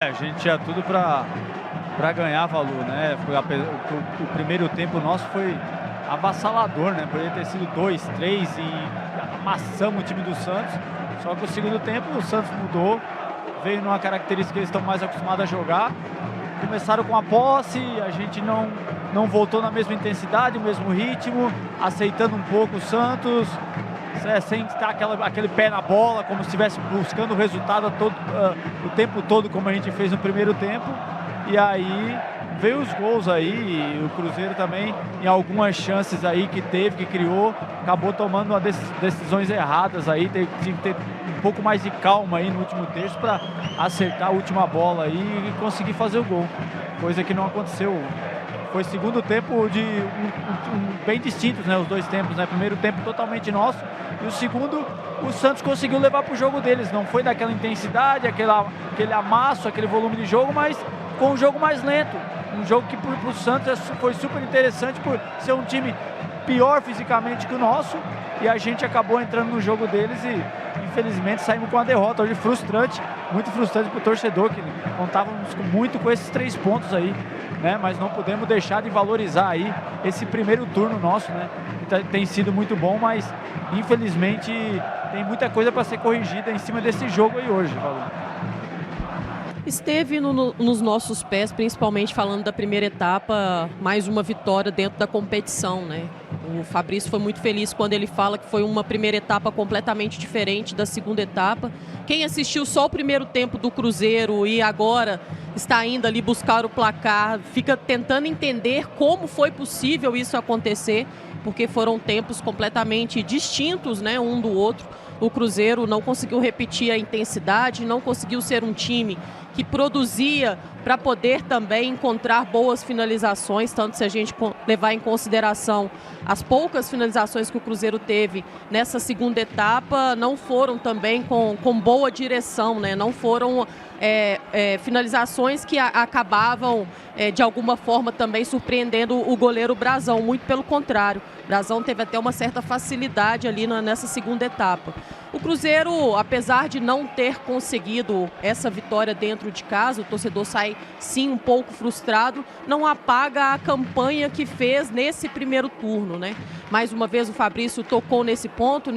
A gente tinha tudo para ganhar valor, né? O primeiro tempo nosso foi avassalador, né? Poderia ter sido 2, 3 e amassamos o time do Santos. Só que o segundo tempo o Santos mudou, veio numa característica que eles estão mais acostumados a jogar. Começaram com a posse, a gente não voltou na mesma intensidade, o mesmo ritmo, aceitando um pouco o Santos, sem estar aquele pé na bola, como se estivesse buscando o resultado o tempo todo, como a gente fez no primeiro tempo. E aí veio os gols aí, e o Cruzeiro também, em algumas chances aí que teve, que criou, acabou tomando decisões erradas aí, tinha que ter um pouco mais de calma aí no último terço para acertar a última bola aí e conseguir fazer o gol, coisa que não aconteceu. Foi segundo tempo bem distintos, né, os dois tempos, né? Primeiro tempo totalmente nosso e o segundo o Santos conseguiu levar para o jogo deles. Não foi daquela intensidade, aquele amasso, aquele volume de jogo, mas com um jogo mais lento. Um jogo que para o Santos foi super interessante por ser um time pior fisicamente que o nosso, e a gente acabou entrando no jogo deles e infelizmente saímos com a derrota hoje, frustrante, muito frustrante para o torcedor, que contávamos muito com esses 3 pontos aí, né? Mas não podemos deixar de valorizar aí esse primeiro turno nosso, né? Que tem sido muito bom, mas infelizmente tem muita coisa para ser corrigida em cima desse jogo aí hoje, Valor. Esteve nos nossos pés, principalmente falando da primeira etapa, mais uma vitória dentro da competição, né? O Fabrício foi muito feliz quando ele fala que foi uma primeira etapa completamente diferente da segunda etapa. Quem assistiu só o primeiro tempo do Cruzeiro e agora está indo ali buscar o placar, fica tentando entender como foi possível isso acontecer, porque foram tempos completamente distintos, né, um do outro. O Cruzeiro não conseguiu repetir a intensidade, não conseguiu ser um time que produzia para poder também encontrar boas finalizações, tanto se a gente levar em consideração as poucas finalizações que o Cruzeiro teve nessa segunda etapa, não foram também com boa direção, né? Não foram finalizações que acabavam de alguma forma também surpreendendo o goleiro Brazão, muito pelo contrário. Brazão teve até uma certa facilidade ali nessa segunda etapa. O Cruzeiro, apesar de não ter conseguido essa vitória dentro de casa, o torcedor sai sim um pouco frustrado, não apaga a campanha que fez nesse primeiro turno, né? Mais uma vez o Fabrício tocou nesse ponto,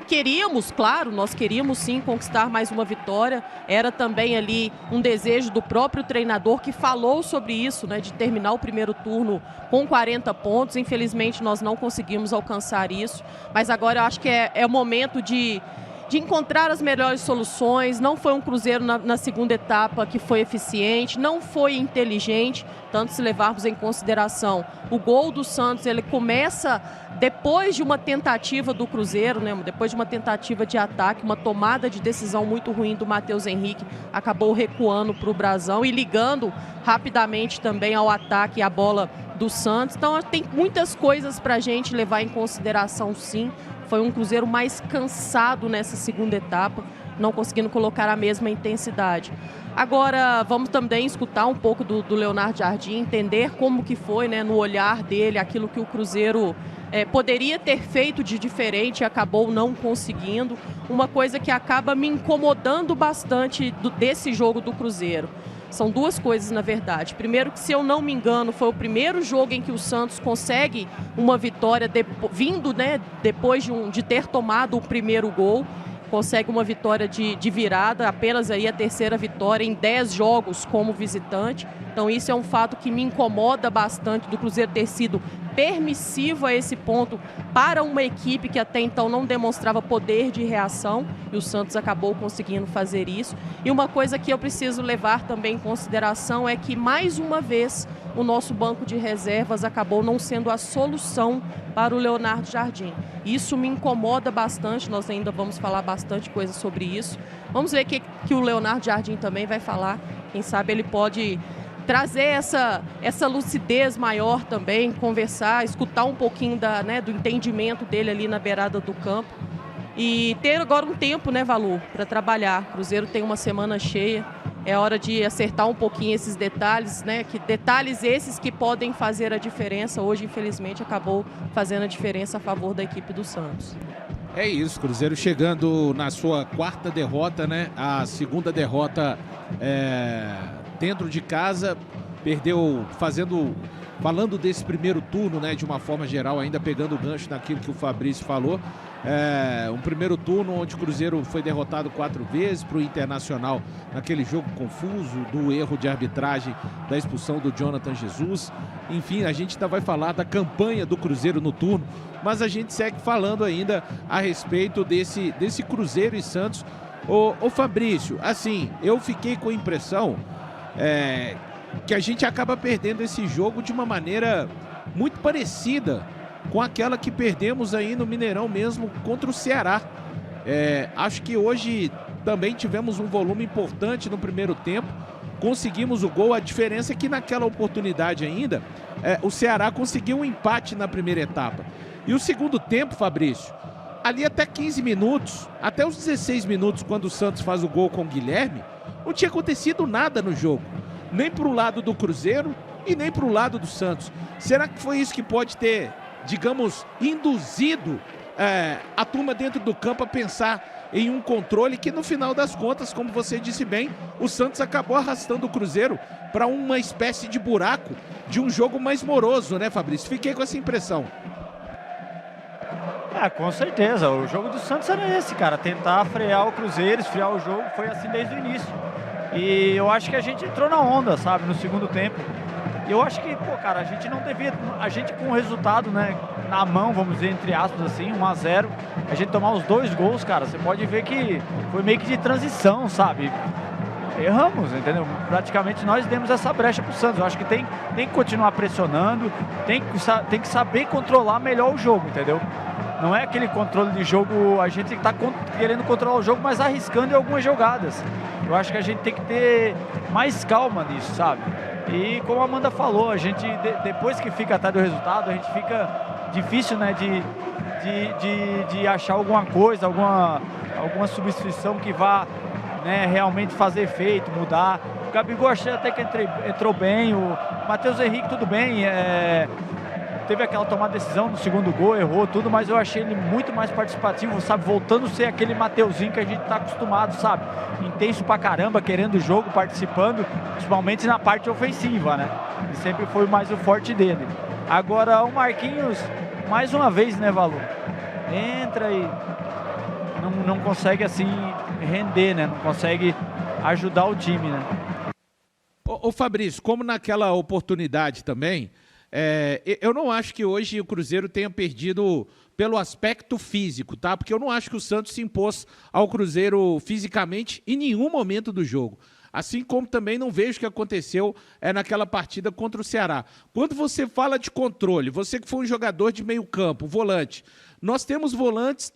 Queríamos, claro, nós queríamos sim conquistar mais uma vitória. Era também ali um desejo do próprio treinador que falou sobre isso, né, de terminar o primeiro turno com 40 pontos. Infelizmente nós não conseguimos alcançar isso, mas agora eu acho que é o momento de encontrar as melhores soluções. Não foi um Cruzeiro na segunda etapa que foi eficiente, não foi inteligente, tanto se levarmos em consideração o gol do Santos, ele começa depois de uma tentativa do Cruzeiro, né? Depois de uma tentativa de ataque, uma tomada de decisão muito ruim do Matheus Henrique, acabou recuando para o Brazão e ligando rapidamente também ao ataque a bola do Santos. Então tem muitas coisas para a gente levar em consideração, sim. Foi um Cruzeiro mais cansado nessa segunda etapa, não conseguindo colocar a mesma intensidade. Agora vamos também escutar um pouco do Leonardo Jardim, entender como que foi, né, no olhar dele, aquilo que o Cruzeiro poderia ter feito de diferente e acabou não conseguindo. Uma coisa que acaba me incomodando bastante desse jogo do Cruzeiro. São duas coisas, na verdade. Primeiro, que se eu não me engano, foi o primeiro jogo em que o Santos consegue uma vitória vindo, né, depois de ter tomado o primeiro gol. Consegue uma vitória de virada, apenas aí a terceira vitória em 10 jogos como visitante. Então isso é um fato que me incomoda bastante do Cruzeiro ter sido permissivo a esse ponto para uma equipe que até então não demonstrava poder de reação, e o Santos acabou conseguindo fazer isso. E uma coisa que eu preciso levar também em consideração é que, mais uma vez, o nosso banco de reservas acabou não sendo a solução para o Leonardo Jardim. Isso me incomoda bastante, nós ainda vamos falar bastante coisa sobre isso. Vamos ver o que o Leonardo Jardim também vai falar. Quem sabe ele pode trazer essa lucidez maior também, conversar, escutar um pouquinho do entendimento dele ali na beirada do campo. E ter agora um tempo, né, Valu, para trabalhar. O Cruzeiro tem uma semana cheia. É hora de acertar um pouquinho esses detalhes, né? Detalhes esses que podem fazer a diferença. Hoje, infelizmente, acabou fazendo a diferença a favor da equipe do Santos. É isso, Cruzeiro chegando na sua quarta derrota, né? A segunda derrota dentro de casa, perdeu falando desse primeiro turno, né? De uma forma geral, ainda pegando o gancho naquilo que o Fabrício falou. Um primeiro turno onde o Cruzeiro foi derrotado 4 vezes para o Internacional naquele jogo confuso do erro de arbitragem da expulsão do Jonathan Jesus. Enfim, a gente ainda vai falar da campanha do Cruzeiro no turno, mas a gente segue falando ainda a respeito desse Cruzeiro e Santos. Ô Fabrício, assim, eu fiquei com a impressão que a gente acaba perdendo esse jogo de uma maneira muito parecida com aquela que perdemos aí no Mineirão mesmo contra o Ceará. Acho que hoje também tivemos um volume importante no primeiro tempo, conseguimos o gol, a diferença é que naquela oportunidade ainda, o Ceará conseguiu um empate na primeira etapa. E o segundo tempo, Fabrício, ali até 15 minutos, até os 16 minutos, quando o Santos faz o gol com o Guilherme, não tinha acontecido nada no jogo, nem para o lado do Cruzeiro e nem para o lado do Santos. Será que foi isso que pode ter, digamos, induzido a turma dentro do campo a pensar em um controle que, no final das contas, como você disse bem, o Santos acabou arrastando o Cruzeiro para uma espécie de buraco de um jogo mais moroso, né, Fabrício? Fiquei com essa impressão. Com certeza, o jogo do Santos era esse, cara, tentar frear o Cruzeiro, esfriar o jogo, foi assim desde o início. E eu acho que a gente entrou na onda, sabe, no segundo tempo. E eu acho que, cara, a gente não devia, a gente com o resultado, né, na mão, vamos dizer, entre aspas, assim, 1-0, a gente tomar os 2 gols, cara, você pode ver que foi meio que de transição, sabe? Erramos, entendeu? Praticamente nós demos essa brecha pro Santos. Eu acho que tem que continuar pressionando, tem que saber controlar melhor o jogo, entendeu? Não é aquele controle de jogo, a gente está querendo controlar o jogo, mas arriscando em algumas jogadas. Eu acho que a gente tem que ter mais calma nisso, sabe? E como a Amanda falou, a gente, depois que fica atrás do resultado, a gente fica difícil, né, de achar alguma coisa, alguma substituição que vá, né, realmente fazer efeito, mudar. O Gabigol achei até que entrou bem, o Matheus Henrique tudo bem, teve aquela tomada de decisão no segundo gol, errou tudo, mas eu achei ele muito mais participativo, sabe? Voltando a ser aquele Mateuzinho que a gente tá acostumado, sabe? Intenso pra caramba, querendo o jogo, participando, principalmente na parte ofensiva, né? E sempre foi mais o forte dele. Agora o Marquinhos, mais uma vez, né, Valu? Entra e não consegue, assim, render, né? Não consegue ajudar o time, né? Ô Fabrício, como naquela oportunidade também, eu não acho que hoje o Cruzeiro tenha perdido pelo aspecto físico, tá? Porque eu não acho que o Santos se impôs ao Cruzeiro fisicamente em nenhum momento do jogo. Assim como também não vejo o que aconteceu naquela partida contra o Ceará. Quando você fala de controle, você que foi um jogador de meio campo, volante, nós temos volantes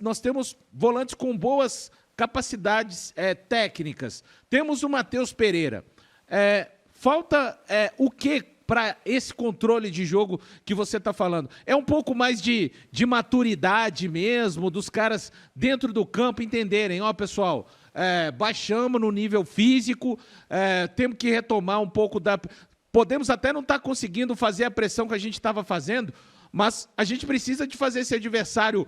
com boas capacidades técnicas. Temos o Matheus Pereira. Falta o quê para esse controle de jogo que você está falando? É um pouco mais de maturidade mesmo, dos caras dentro do campo entenderem, pessoal, baixamos no nível físico, temos que retomar um pouco da... Podemos até não estar conseguindo fazer a pressão que a gente estava fazendo, mas a gente precisa de fazer esse adversário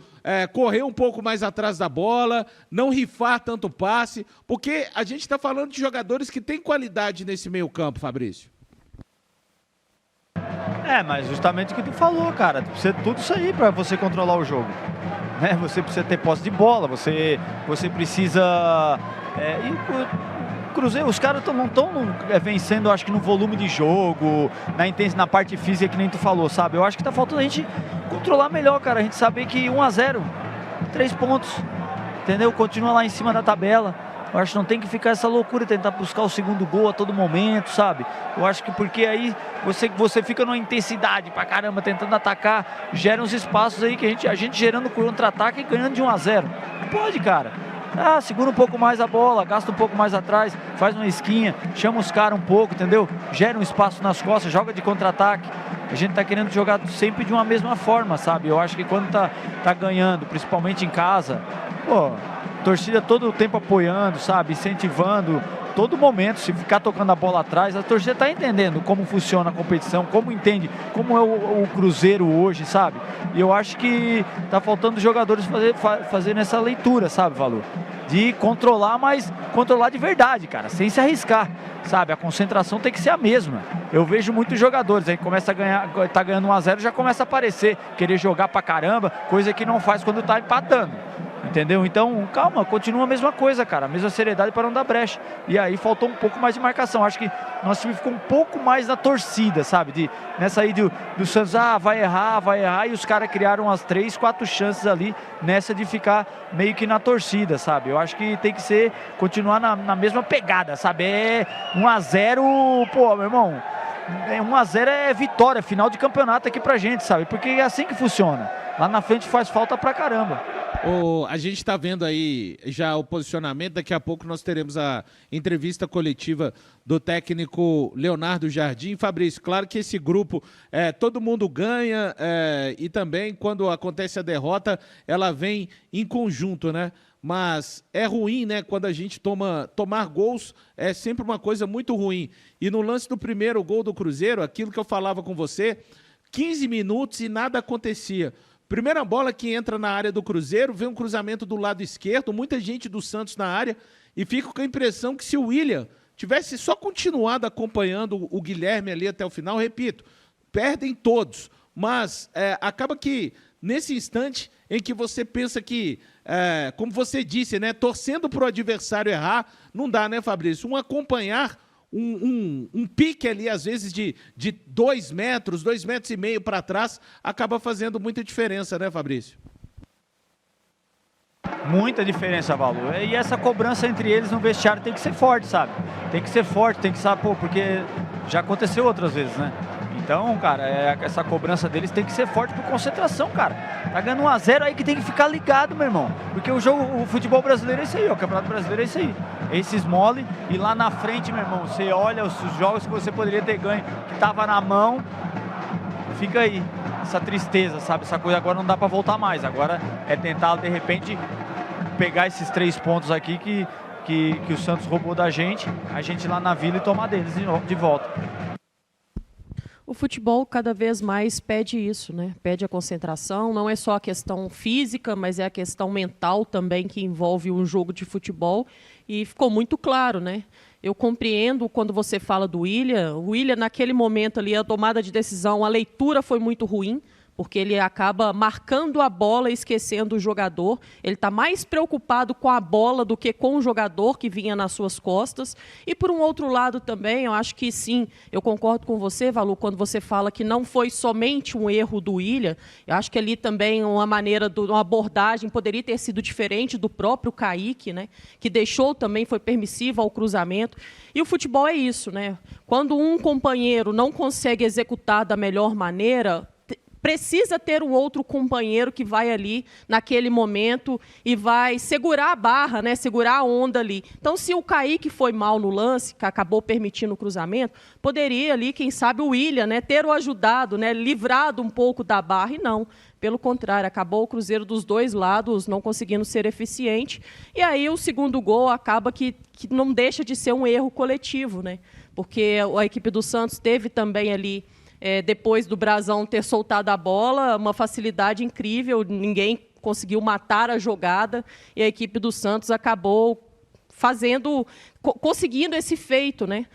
correr um pouco mais atrás da bola, não rifar tanto passe, porque a gente está falando de jogadores que têm qualidade nesse meio campo, Fabrício. Mas justamente o que tu falou, cara, precisa de tudo isso aí para você controlar o jogo, né? Você precisa ter posse de bola, você precisa... Cruzeiro, os caras não estão vencendo, acho que no volume de jogo, na parte física que nem tu falou, sabe? Eu acho que tá faltando a gente controlar melhor, cara, a gente saber que 1-0, 3 pontos, entendeu? Continua lá em cima da tabela. Eu acho que não tem que ficar essa loucura, tentar buscar o segundo gol a todo momento, sabe? Eu acho que porque aí você fica numa intensidade pra caramba, tentando atacar, gera uns espaços aí que a gente gerando contra-ataque e ganhando de 1-0. Não pode, cara. Segura um pouco mais a bola, gasta um pouco mais atrás, faz uma esquinha, chama os caras um pouco, entendeu? Gera um espaço nas costas, joga de contra-ataque. A gente tá querendo jogar sempre de uma mesma forma, sabe? Eu acho que quando tá ganhando, principalmente em casa, torcida todo o tempo apoiando, sabe? Incentivando, todo momento, se ficar tocando a bola atrás, a torcida está entendendo como funciona a competição, como entende, como é o Cruzeiro hoje, sabe? E eu acho que tá faltando jogadores fazer essa leitura, sabe, Valor? De controlar, mas controlar de verdade, cara, sem se arriscar, sabe? A concentração tem que ser a mesma. Eu vejo muitos jogadores aí começa a ganhar, tá ganhando 1-0, já começa a aparecer, querer jogar pra caramba, coisa que não faz quando tá empatando. Entendeu? Então, calma, continua a mesma coisa, cara, a mesma seriedade para não dar brecha. E aí faltou um pouco mais de marcação. Acho que nosso time ficou um pouco mais na torcida, sabe? Nessa aí do Santos, vai errar, e os caras criaram umas 3, 4 chances ali nessa de ficar meio que na torcida, sabe? Eu acho que tem que continuar na mesma pegada, sabe? 1-0, pô, meu irmão, 1-0 é vitória, final de campeonato aqui pra gente, sabe? Porque é assim que funciona. Lá na frente faz falta pra caramba. A gente está vendo aí já o posicionamento, daqui a pouco nós teremos a entrevista coletiva do técnico Leonardo Jardim. Fabrício, claro que esse grupo, todo mundo ganha e também quando acontece a derrota, ela vem em conjunto, né? Mas é ruim, né? Quando a gente tomar gols, é sempre uma coisa muito ruim. E no lance do primeiro gol do Cruzeiro, aquilo que eu falava com você, 15 minutos e nada acontecia. Primeira bola que entra na área do Cruzeiro, vem um cruzamento do lado esquerdo, muita gente do Santos na área, e fico com a impressão que se o William tivesse só continuado acompanhando o Guilherme ali até o final, repito, perdem todos, mas acaba que nesse instante em que você pensa que, como você disse, né, torcendo para o adversário errar, não dá, né, Fabrício? Acompanhar um pique ali, às vezes, de 2 metros, 2,5 metros para trás, acaba fazendo muita diferença, né, Fabrício? Muita diferença, Valor. E essa cobrança entre eles no vestiário tem que ser forte, sabe? Tem que ser forte, tem que saber, porque já aconteceu outras vezes, né? Então, cara, essa cobrança deles tem que ser forte por concentração, cara. Tá ganhando 1-0 aí que tem que ficar ligado, meu irmão. Porque o futebol brasileiro é isso aí, o Campeonato Brasileiro é isso aí. Esses mole, e lá na frente, meu irmão, você olha os jogos que você poderia ter ganho, que tava na mão, fica aí essa tristeza, sabe? Essa coisa agora não dá pra voltar mais. Agora é tentar, de repente, pegar esses 3 pontos aqui que o Santos roubou da gente, a gente lá na Vila e tomar deles de volta. O futebol cada vez mais pede isso, né? Pede a concentração, não é só a questão física, mas é a questão mental também que envolve um jogo de futebol. E ficou muito claro, né? Eu compreendo quando você fala do William. O William, naquele momento ali, a tomada de decisão, a leitura foi muito ruim, porque ele acaba marcando a bola e esquecendo o jogador. Ele está mais preocupado com a bola do que com o jogador que vinha nas suas costas. E, por um outro lado também, eu acho que sim, eu concordo com você, Valu, quando você fala que não foi somente um erro do William. Eu acho que ali também uma maneira, uma abordagem poderia ter sido diferente do próprio Kaique, né, que deixou também, foi permissivo ao cruzamento. E o futebol é isso, né? Quando um companheiro não consegue executar da melhor maneira, precisa ter um outro companheiro que vai ali naquele momento e vai segurar a barra, né? Segurar a onda ali. Então, se o Kaique foi mal no lance, que acabou permitindo o cruzamento, poderia ali, quem sabe, o William, né, ter o ajudado, né, livrado um pouco da barra, e não. Pelo contrário, acabou o Cruzeiro dos dois lados não conseguindo ser eficiente. E aí o segundo gol acaba que não deixa de ser um erro coletivo, né? Porque a equipe do Santos teve também ali, depois do Brazão ter soltado a bola, uma facilidade incrível, ninguém conseguiu matar a jogada, e a equipe do Santos acabou conseguindo esse feito, né?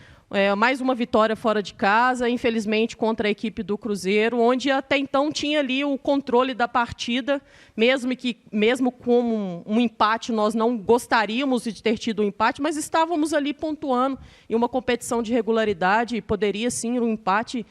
Mais uma vitória fora de casa, infelizmente contra a equipe do Cruzeiro, onde até então tinha ali o controle da partida, mesmo com um empate, nós não gostaríamos de ter tido um empate, mas estávamos ali pontuando em uma competição de regularidade, e poderia sim um empate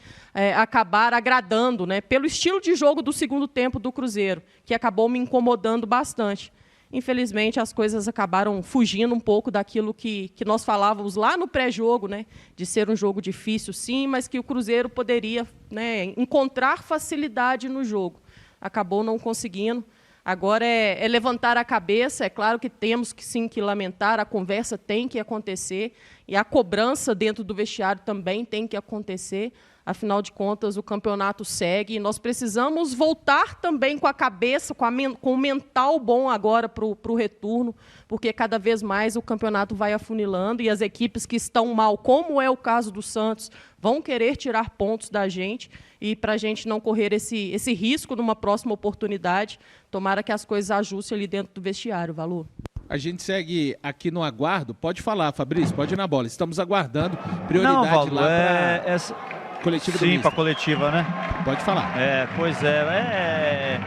acabar agradando, né, pelo estilo de jogo do segundo tempo do Cruzeiro, que acabou me incomodando bastante. Infelizmente, as coisas acabaram fugindo um pouco daquilo que nós falávamos lá no pré-jogo, né, de ser um jogo difícil, sim, mas que o Cruzeiro poderia, né, encontrar facilidade no jogo. Acabou não conseguindo. Agora é levantar a cabeça. É claro que temos que, sim, que lamentar, a conversa tem que acontecer, E a cobrança dentro do vestiário também tem que acontecer. Afinal de contas, o campeonato segue. E nós precisamos voltar também com a cabeça, com o mental bom agora para o retorno, porque cada vez mais o campeonato vai afunilando e as equipes que estão mal, como é o caso do Santos, vão querer tirar pontos da gente. E para a gente não correr esse risco numa próxima oportunidade, tomara que as coisas ajustem ali dentro do vestiário, Valu. A gente segue aqui no aguardo. Pode falar, Fabrício, pode ir na bola. Estamos aguardando prioridade. Não, Valu, lá para coletiva. Sim, para a coletiva, né? Pode falar. Pois é.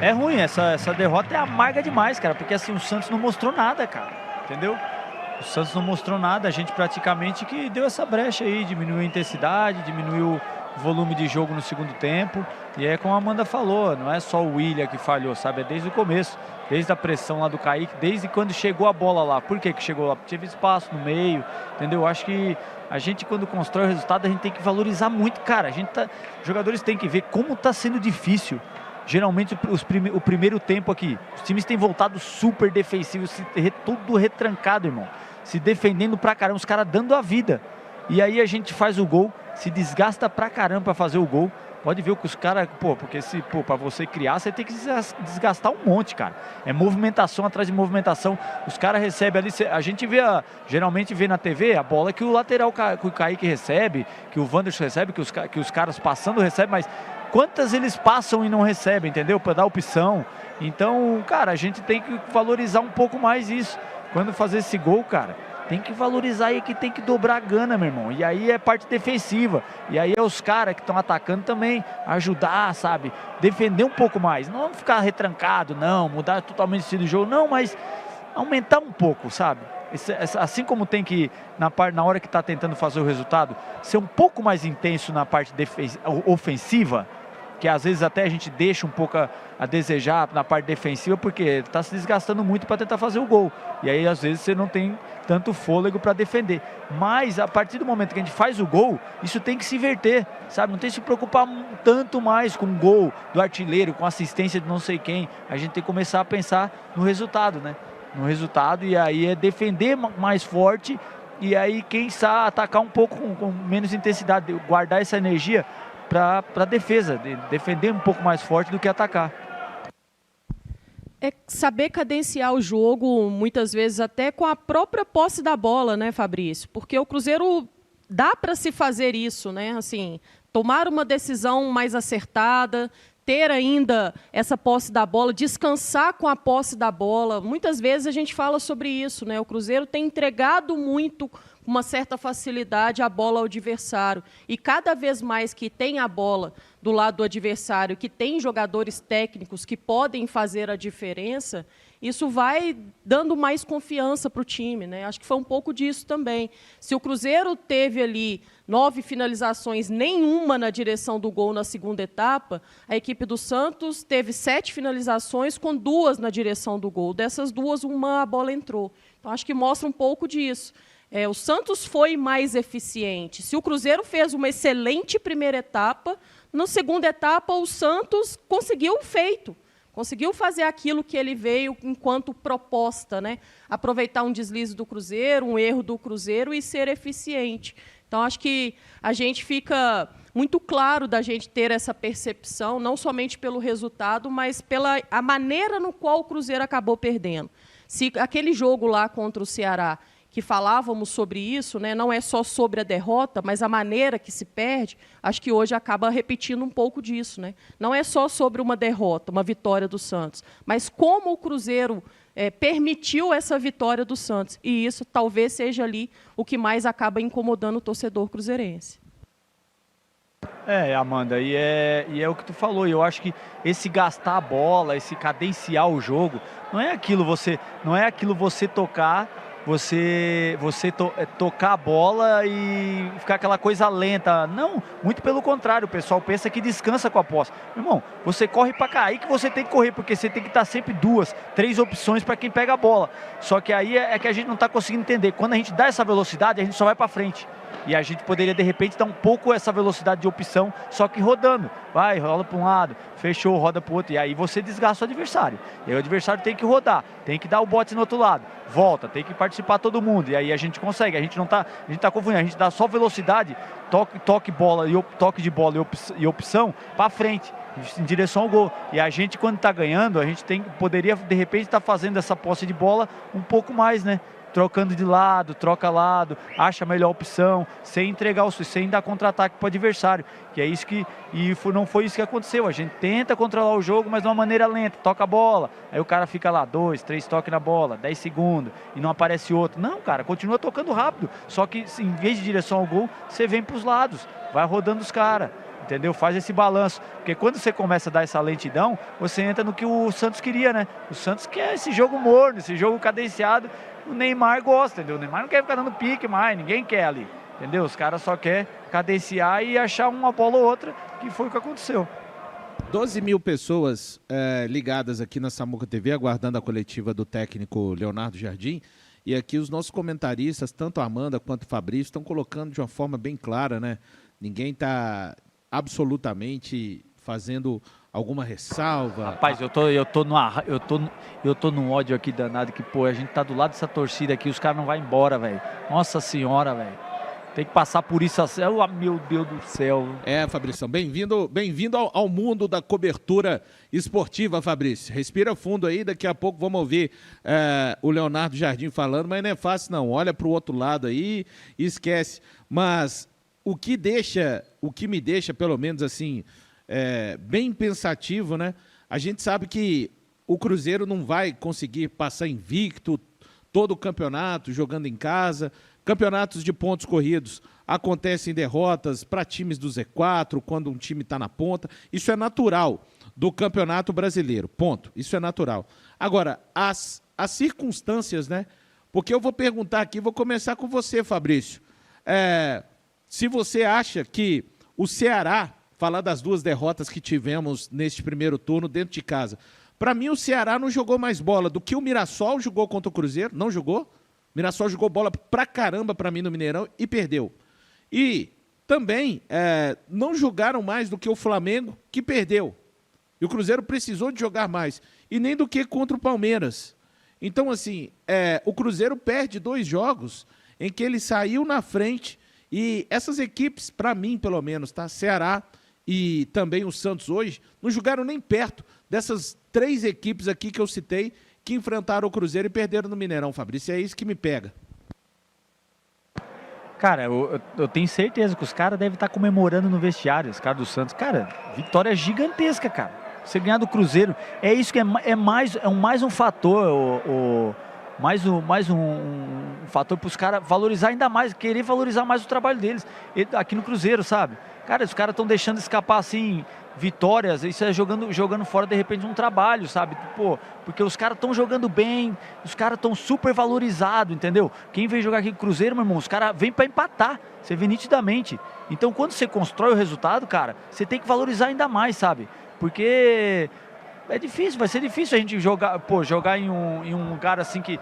É ruim, essa derrota é amarga demais, cara, porque assim, o Santos não mostrou nada, cara, entendeu? O Santos não mostrou nada, a gente praticamente que deu essa brecha aí, diminuiu a intensidade, diminuiu o volume de jogo no segundo tempo, e é como a Amanda falou, não é só o William que falhou, sabe, é desde o começo, desde a pressão lá do Kaique, desde quando chegou a bola lá. Por que chegou lá? Porque teve espaço no meio, entendeu? Eu acho que a gente, quando constrói o resultado, a gente tem que valorizar muito, cara, os jogadores têm que ver como tá sendo difícil. Geralmente o primeiro tempo aqui, os times têm voltado super defensivos, tudo retrancado, irmão, se defendendo pra caramba, os caras dando a vida, e aí a gente faz o gol, se desgasta pra caramba pra fazer o gol. Pode ver que os caras, porque pra você criar, você tem que desgastar um monte, cara. É movimentação atrás de movimentação. Os caras recebem ali, a gente geralmente vê na TV a bola que o lateral, que o Kaique recebe, que o Wanderson recebe, que os caras passando recebem, mas quantas eles passam e não recebem, entendeu? Para dar opção. Então, cara, a gente tem que valorizar um pouco mais isso. Quando fazer esse gol, cara, tem que valorizar aí, que tem que dobrar a gana, meu irmão. E aí é parte defensiva. E aí é os caras que estão atacando também ajudar, sabe? Defender um pouco mais. Não ficar retrancado, não. Mudar totalmente o estilo de jogo, não. Mas aumentar um pouco, sabe? Assim como tem que, na hora que está tentando fazer o resultado, ser um pouco mais intenso na parte ofensiva, que às vezes até a gente deixa um pouco a desejar na parte defensiva, porque está se desgastando muito para tentar fazer o gol. E aí, às vezes, você não tem tanto fôlego para defender. Mas, a partir do momento que a gente faz o gol, isso tem que se inverter, sabe? Não tem que se preocupar tanto mais com o gol do artilheiro, com assistência de não sei quem. A gente tem que começar a pensar no resultado, né? No resultado, e aí é defender mais forte, e aí, quem sabe, atacar um pouco com menos intensidade, guardar essa energia para a defesa, defender um pouco mais forte do que atacar. É saber cadenciar o jogo, muitas vezes até com a própria posse da bola, né, Fabrício? Porque o Cruzeiro dá para se fazer isso, né? Assim, tomar uma decisão mais acertada, ter ainda essa posse da bola, descansar com a posse da bola. Muitas vezes a gente fala sobre isso, né? O Cruzeiro tem entregado muito, com uma certa facilidade, a bola ao adversário. E cada vez mais que tem a bola do lado do adversário, que tem jogadores técnicos que podem fazer a diferença, isso vai dando mais confiança para o time, né? Acho que foi um pouco disso também. Se o Cruzeiro teve ali 9 finalizações, nenhuma na direção do gol na segunda etapa, a equipe do Santos teve 7 finalizações com 2 na direção do gol. Dessas 2, a bola entrou. Então, acho que mostra um pouco disso. O Santos foi mais eficiente. Se o Cruzeiro fez uma excelente primeira etapa, na segunda etapa o Santos conseguiu o feito. Conseguiu fazer aquilo que ele veio enquanto proposta, né? Aproveitar um deslize do Cruzeiro, um erro do Cruzeiro e ser eficiente. Então, acho que a gente fica muito claro da gente ter essa percepção, não somente pelo resultado, mas pela a maneira no qual o Cruzeiro acabou perdendo. Se aquele jogo lá contra o Ceará, que falávamos sobre isso, né, não é só sobre a derrota, mas a maneira que se perde, acho que hoje acaba repetindo um pouco disso, né? Não é só sobre uma derrota, uma vitória do Santos, mas como o Cruzeiro permitiu essa vitória do Santos. E isso talvez seja ali o que mais acaba incomodando o torcedor cruzeirense. Amanda, e é o que tu falou, eu acho que esse gastar a bola, esse cadenciar o jogo, não é aquilo você tocar, tocar a bola e ficar aquela coisa lenta. Não, muito pelo contrário, o pessoal pensa que descansa com a posse. Irmão, você corre pra cá, aí que você tem que correr, porque você tem que estar sempre 2, 3 opções para quem pega a bola. Só que aí é que a gente não está conseguindo entender. Quando a gente dá essa velocidade, a gente só vai para frente. E a gente poderia, de repente, dar um pouco essa velocidade de opção, só que rodando. Vai, rola para um lado, fechou, roda para o outro. E aí você desgasta o adversário. E aí o adversário tem que rodar, tem que dar o bote no outro lado. Volta, tem que participar todo mundo. E aí a gente consegue. A gente tá confundindo, a gente dá só velocidade, toque de bola e opção para frente, em direção ao gol. E a gente, quando está ganhando, a gente poderia, de repente, estar fazendo essa posse de bola um pouco mais, né? Trocando de lado, troca lado, acha a melhor opção, sem sem dar contra-ataque para o adversário. Que é isso não foi isso que aconteceu. A gente tenta controlar o jogo, mas de uma maneira lenta, toca a bola, aí o cara fica lá, 2, 3 toques na bola, 10 segundos, e não aparece outro. Não, cara, continua tocando rápido, só que em vez de direção ao gol, você vem para os lados, vai rodando os caras. Entendeu? Faz esse balanço, porque quando você começa a dar essa lentidão, você entra no que o Santos queria, né? O Santos quer esse jogo morno, esse jogo cadenciado. O Neymar gosta, entendeu? O Neymar não quer ficar dando pique mais, ninguém quer ali, entendeu? Os caras só querem cadenciar e achar uma bola ou outra, que foi o que aconteceu. 12 mil pessoas ligadas aqui na Samuca TV, aguardando a coletiva do técnico Leonardo Jardim. E aqui os nossos comentaristas, tanto a Amanda quanto o Fabrício, estão colocando de uma forma bem clara, né? Ninguém está absolutamente fazendo alguma ressalva. Rapaz, eu tô num ódio aqui danado que, pô, a gente tá do lado dessa torcida aqui, os caras não vão embora, velho. Nossa senhora, velho. Tem que passar por isso assim. Oh, meu Deus do céu. Fabrício, bem-vindo ao mundo da cobertura esportiva, Fabrício. Respira fundo aí, daqui a pouco vamos ouvir o Leonardo Jardim falando, mas não é fácil não. Olha pro outro lado aí e esquece. Mas o que me deixa, pelo menos assim, bem pensativo, né? A gente sabe que o Cruzeiro não vai conseguir passar invicto todo o campeonato, jogando em casa. Campeonatos de pontos corridos acontecem derrotas para times do Z4, quando um time está na ponta. Isso é natural do Campeonato Brasileiro, ponto. Isso é natural. Agora, as circunstâncias, né? Porque eu vou perguntar aqui, vou começar com você, Fabrício. Se você acha que o Ceará, falar das duas derrotas que tivemos neste primeiro turno dentro de casa, para mim o Ceará não jogou mais bola do que o Mirassol jogou contra o Cruzeiro, não jogou? O Mirassol jogou bola pra caramba para mim no Mineirão e perdeu. E também não jogaram mais do que o Flamengo, que perdeu. E o Cruzeiro precisou de jogar mais. E nem do que contra o Palmeiras. Então, assim, o Cruzeiro perde 2 jogos em que ele saiu na frente. E essas equipes, para mim, pelo menos, tá? Ceará e também o Santos hoje, não jogaram nem perto dessas 3 equipes aqui que eu citei, que enfrentaram o Cruzeiro e perderam no Mineirão, Fabrício. É isso que me pega. Cara, eu tenho certeza que os caras devem estar comemorando no vestiário, os caras do Santos. Cara, vitória gigantesca, cara. Você ganhar do Cruzeiro, é isso que é mais um fator, mais um fator para os caras valorizar ainda mais, querer valorizar mais o trabalho deles aqui no Cruzeiro, sabe? Cara, os caras estão deixando escapar assim vitórias, isso é jogando fora de repente um trabalho, sabe? Pô, porque os caras estão jogando bem, os caras estão super valorizados, entendeu? Quem vem jogar aqui com o Cruzeiro, meu irmão, os caras vêm para empatar, você vê nitidamente. Então, quando você constrói o resultado, cara, você tem que valorizar ainda mais, sabe? Porque é difícil, vai ser difícil a gente jogar em um lugar assim que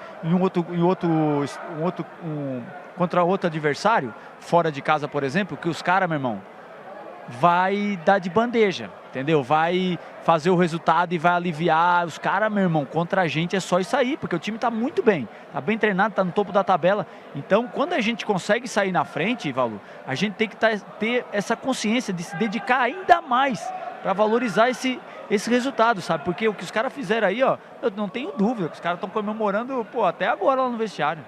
contra outro adversário, fora de casa, por exemplo, que os caras, meu irmão, vai dar de bandeja, entendeu? Vai fazer o resultado e vai aliviar os caras, meu irmão, contra a gente é só isso aí, porque o time tá muito bem, tá bem treinado, tá no topo da tabela. Então, quando a gente consegue sair na frente, Valu, a gente tem que ter essa consciência de se dedicar ainda mais para valorizar esse resultado, sabe? Porque o que os caras fizeram aí, ó, eu não tenho dúvida que os caras estão comemorando, até agora lá no vestiário.